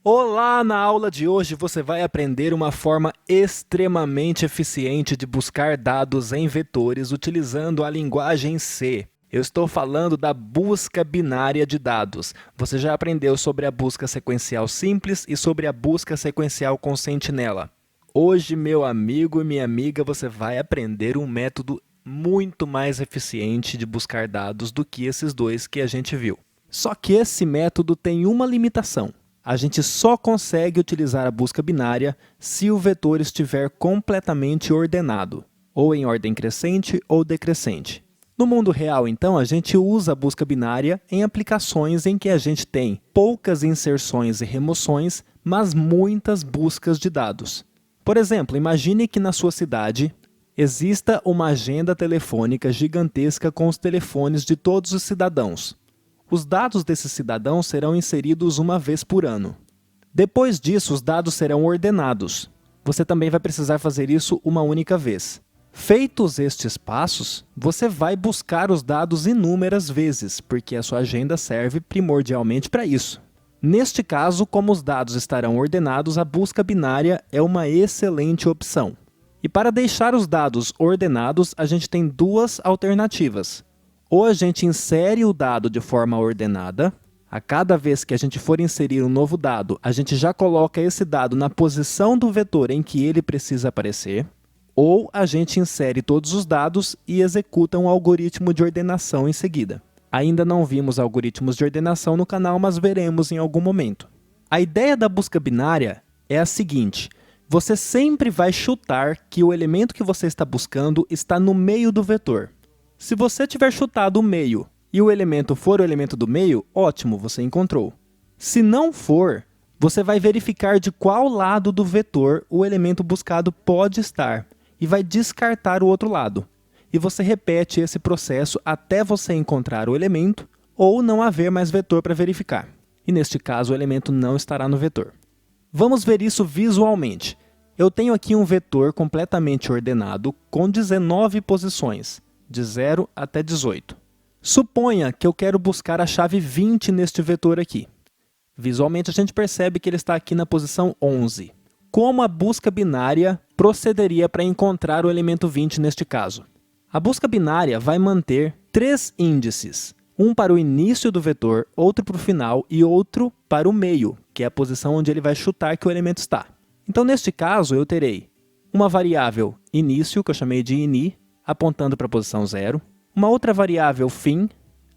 Olá! Na aula de hoje você vai aprender uma forma extremamente eficiente de buscar dados em vetores utilizando a linguagem C. Eu estou falando da busca binária de dados. Você já aprendeu sobre a busca sequencial simples e sobre a busca sequencial com sentinela. Hoje, meu amigo e minha amiga, você vai aprender um método muito mais eficiente de buscar dados do que esses dois que a gente viu. Só que esse método tem uma limitação. A gente só consegue utilizar a busca binária se o vetor estiver completamente ordenado, ou em ordem crescente ou decrescente. No mundo real, então, a gente usa a busca binária em aplicações em que a gente tem poucas inserções e remoções, mas muitas buscas de dados. Por exemplo, imagine que na sua cidade exista uma agenda telefônica gigantesca com os telefones de todos os cidadãos. Os dados desses cidadãos serão inseridos uma vez por ano. Depois disso, os dados serão ordenados. Você também vai precisar fazer isso uma única vez. Feitos estes passos, você vai buscar os dados inúmeras vezes, porque a sua agenda serve primordialmente para isso. Neste caso, como os dados estarão ordenados, a busca binária é uma excelente opção. E para deixar os dados ordenados, a gente tem duas alternativas. Ou a gente insere o dado de forma ordenada. A cada vez que a gente for inserir um novo dado, a gente já coloca esse dado na posição do vetor em que ele precisa aparecer. Ou a gente insere todos os dados e executa um algoritmo de ordenação em seguida. Ainda não vimos algoritmos de ordenação no canal, mas veremos em algum momento. A ideia da busca binária é a seguinte: você sempre vai chutar que o elemento que você está buscando está no meio do vetor. Se você tiver chutado o meio e o elemento for o elemento do meio, ótimo, você encontrou. Se não for, você vai verificar de qual lado do vetor o elemento buscado pode estar e vai descartar o outro lado. E você repete esse processo até você encontrar o elemento ou não haver mais vetor para verificar. E neste caso, o elemento não estará no vetor. Vamos ver isso visualmente. Eu tenho aqui um vetor completamente ordenado com 19 posições. De 0 até 18. Suponha que eu quero buscar a chave 20 neste vetor aqui. Visualmente, a gente percebe que ele está aqui na posição 11. Como a busca binária procederia para encontrar o elemento 20 neste caso? A busca binária vai manter 3 índices. Um para o início do vetor, outro para o final e outro para o meio, que é a posição onde ele vai chutar que o elemento está. Então, neste caso, eu terei uma variável início, que eu chamei de ini, apontando para a posição 0, uma outra variável fim,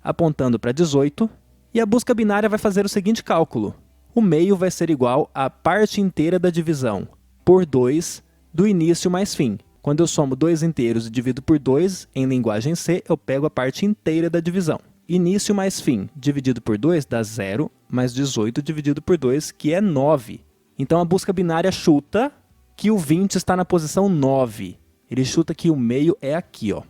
apontando para 18, e a busca binária vai fazer o seguinte cálculo. O meio vai ser igual à parte inteira da divisão por 2 do início mais fim. Quando eu somo dois inteiros e divido por 2, em linguagem C, eu pego a parte inteira da divisão. Início mais fim dividido por 2 dá 0, mais 18 dividido por 2, que é 9. Então, a busca binária chuta que o 20 está na posição 9. Ele chuta que o meio é aqui, ó.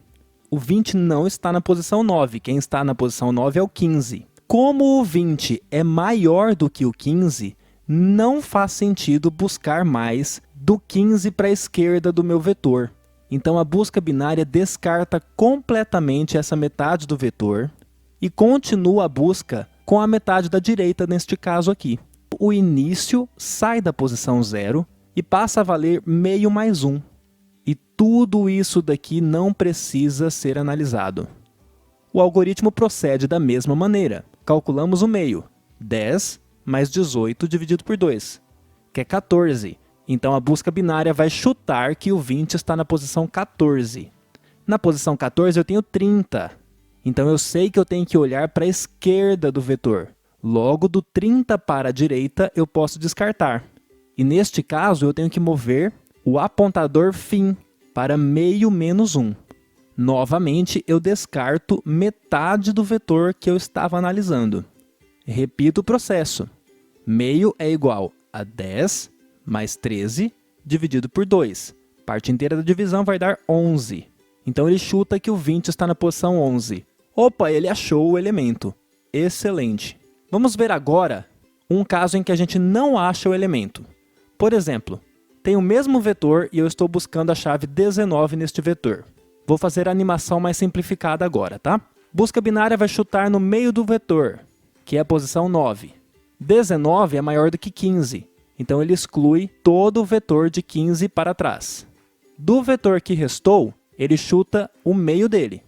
O 20 não está na posição 9. Quem está na posição 9 é o 15. Como o 20 é maior do que o 15, não faz sentido buscar mais do 15 para a esquerda do meu vetor. Então, a busca binária descarta completamente essa metade do vetor e continua a busca com a metade da direita, neste caso aqui. O início sai da posição 0 e passa a valer meio mais 1. E tudo isso daqui não precisa ser analisado. O algoritmo procede da mesma maneira. Calculamos o meio. 10 mais 18 dividido por 2, que é 14. Então, a busca binária vai chutar que o 20 está na posição 14. Na posição 14, eu tenho 30. Então, eu sei que eu tenho que olhar para a esquerda do vetor. Logo, do 30 para a direita, eu posso descartar. E neste caso, eu tenho que mover o apontador fim para meio menos 1. Novamente, eu descarto metade do vetor que eu estava analisando. Repito o processo. Meio é igual a 10 mais 13 dividido por 2. Parte inteira da divisão vai dar 11. Então, ele chuta que o 20 está na posição 11. Opa, ele achou o elemento. Excelente. Vamos ver agora um caso em que a gente não acha o elemento. Por exemplo, tem o mesmo vetor e eu estou buscando a chave 19 neste vetor. Vou fazer a animação mais simplificada agora, tá? Busca binária vai chutar no meio do vetor, que é a posição 9. 19 é maior do que 15, então ele exclui todo o vetor de 15 para trás. Do vetor que restou, ele chuta o meio dele.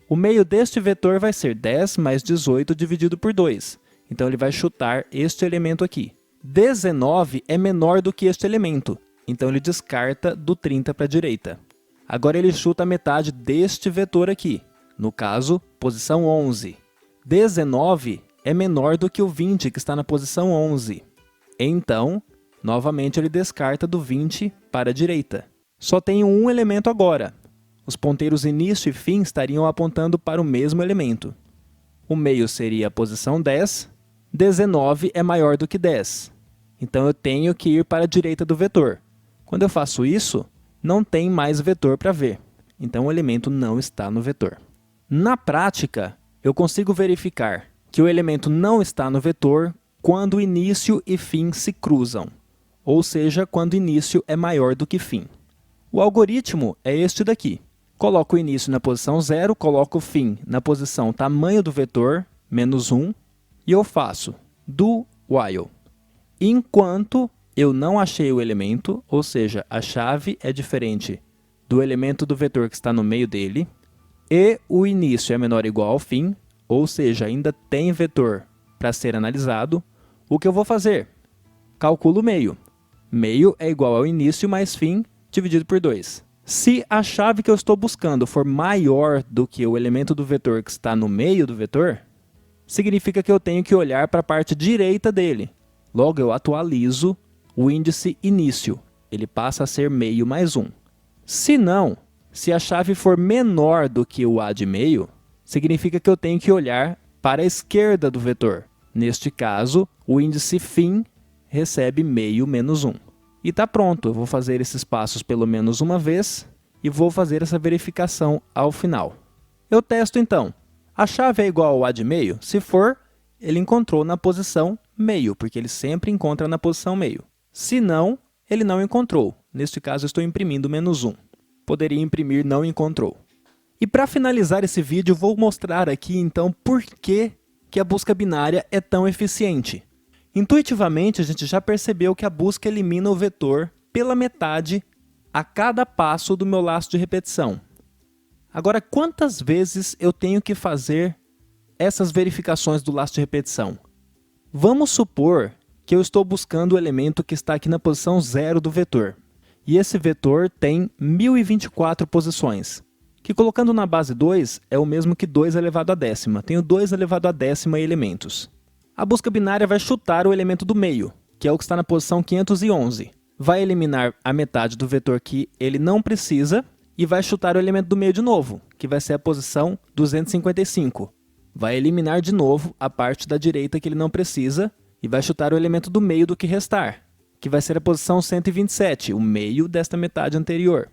O meio deste vetor vai ser 10 mais 18 dividido por 2. Então, ele vai chutar este elemento aqui. 19 é menor do que este elemento. Então, ele descarta do 30 para a direita. Agora, ele chuta a metade deste vetor aqui. No caso, posição 11. 19 é menor do que o 20, que está na posição 11. Então, novamente, ele descarta do 20 para a direita. Só tem um elemento agora. Os ponteiros início e fim estariam apontando para o mesmo elemento. O meio seria a posição 10, 19 é maior do que 10. Então, eu tenho que ir para a direita do vetor. Quando eu faço isso, não tem mais vetor para ver. Então, o elemento não está no vetor. Na prática, eu consigo verificar que o elemento não está no vetor quando início e fim se cruzam, ou seja, quando início é maior do que fim. O algoritmo é este daqui. Coloco o início na posição 0, coloco o fim na posição tamanho do vetor, menos 1, e eu faço do while. Enquanto eu não achei o elemento, ou seja, a chave é diferente do elemento do vetor que está no meio dele, e o início é menor ou igual ao fim, ou seja, ainda tem vetor para ser analisado, o que eu vou fazer? Calculo o meio. Meio é igual ao início mais fim dividido por 2. Se a chave que eu estou buscando for maior do que o elemento do vetor que está no meio do vetor, significa que eu tenho que olhar para a parte direita dele. Logo, eu atualizo o índice início. Ele passa a ser meio mais 1. Se não, se a chave for menor do que o A de meio, significa que eu tenho que olhar para a esquerda do vetor. Neste caso, o índice fim recebe meio menos 1. E está pronto, eu vou fazer esses passos pelo menos uma vez e vou fazer essa verificação ao final. Eu testo então. A chave é igual ao A de meio? Se for, ele encontrou na posição meio, porque ele sempre encontra na posição meio. Se não, ele não encontrou. Neste caso, eu estou imprimindo menos 1. Poderia imprimir não encontrou. E para finalizar esse vídeo, vou mostrar aqui então por que a busca binária é tão eficiente. Intuitivamente, a gente já percebeu que a busca elimina o vetor pela metade a cada passo do meu laço de repetição. Agora, quantas vezes eu tenho que fazer essas verificações do laço de repetição? Vamos supor que eu estou buscando o elemento que está aqui na posição 0 do vetor. E esse vetor tem 1024 posições, que colocando na base 2 é o mesmo que 2 elevado à décima. Tenho 2 elevado à décima elementos. A busca binária vai chutar o elemento do meio, que é o que está na posição 511. Vai eliminar a metade do vetor que ele não precisa e vai chutar o elemento do meio de novo, que vai ser a posição 255. Vai eliminar de novo a parte da direita que ele não precisa e vai chutar o elemento do meio do que restar, que vai ser a posição 127, o meio desta metade anterior.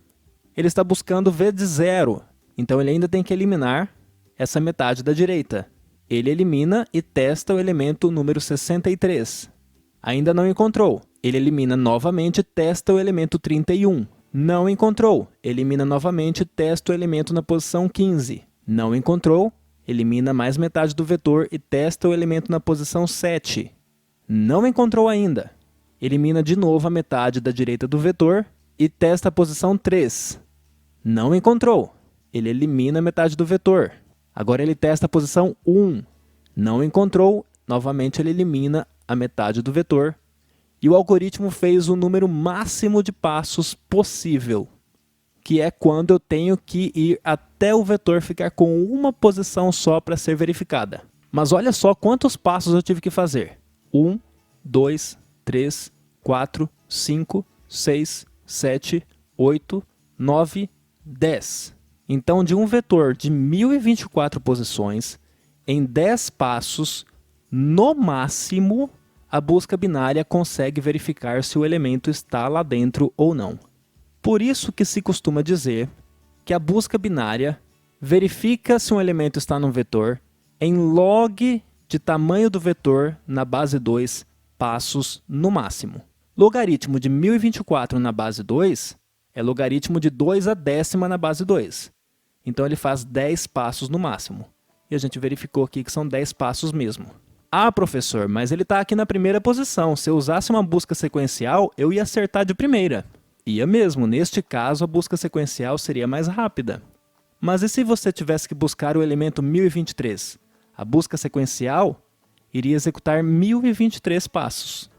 Ele está buscando V de 0, então ele ainda tem que eliminar essa metade da direita. Ele elimina e testa o elemento número 63. Ainda não encontrou. Ele elimina novamente e testa o elemento 31. Não encontrou. Elimina novamente e testa o elemento na posição 15. Não encontrou. Elimina mais metade do vetor e testa o elemento na posição 7. Não encontrou ainda. Elimina de novo a metade da direita do vetor e testa a posição 3. Não encontrou. Ele elimina a metade do vetor. Agora ele testa a posição 1. Não encontrou. Novamente ele elimina a metade do vetor. E o algoritmo fez o número máximo de passos possível, que é quando eu tenho que ir até o vetor ficar com uma posição só para ser verificada. Mas olha só quantos passos eu tive que fazer. 1, 2, 3, 4, 5, 6, 7, 8, 9, 10. Então, de um vetor de 1024 posições, em 10 passos, no máximo, a busca binária consegue verificar se o elemento está lá dentro ou não. Por isso que se costuma dizer que a busca binária verifica se um elemento está num vetor em log de tamanho do vetor na base 2 passos no máximo. Logaritmo de 1024 na base 2 é logaritmo de 2 à décima na base 2. Então ele faz 10 passos no máximo. E a gente verificou aqui que são 10 passos mesmo. Ah, professor, mas ele está aqui na primeira posição. Se eu usasse uma busca sequencial, eu ia acertar de primeira. Ia mesmo, neste caso a busca sequencial seria mais rápida. Mas e se você tivesse que buscar o elemento 1023? A busca sequencial iria executar 1023 passos.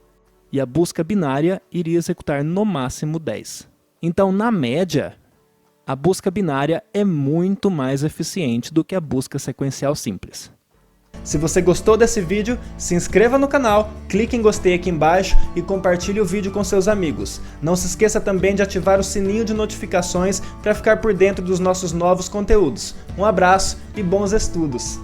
E a busca binária iria executar no máximo 10. Então, na média, a busca binária é muito mais eficiente do que a busca sequencial simples. Se você gostou desse vídeo, se inscreva no canal, clique em gostei aqui embaixo e compartilhe o vídeo com seus amigos. Não se esqueça também de ativar o sininho de notificações para ficar por dentro dos nossos novos conteúdos. Um abraço e bons estudos!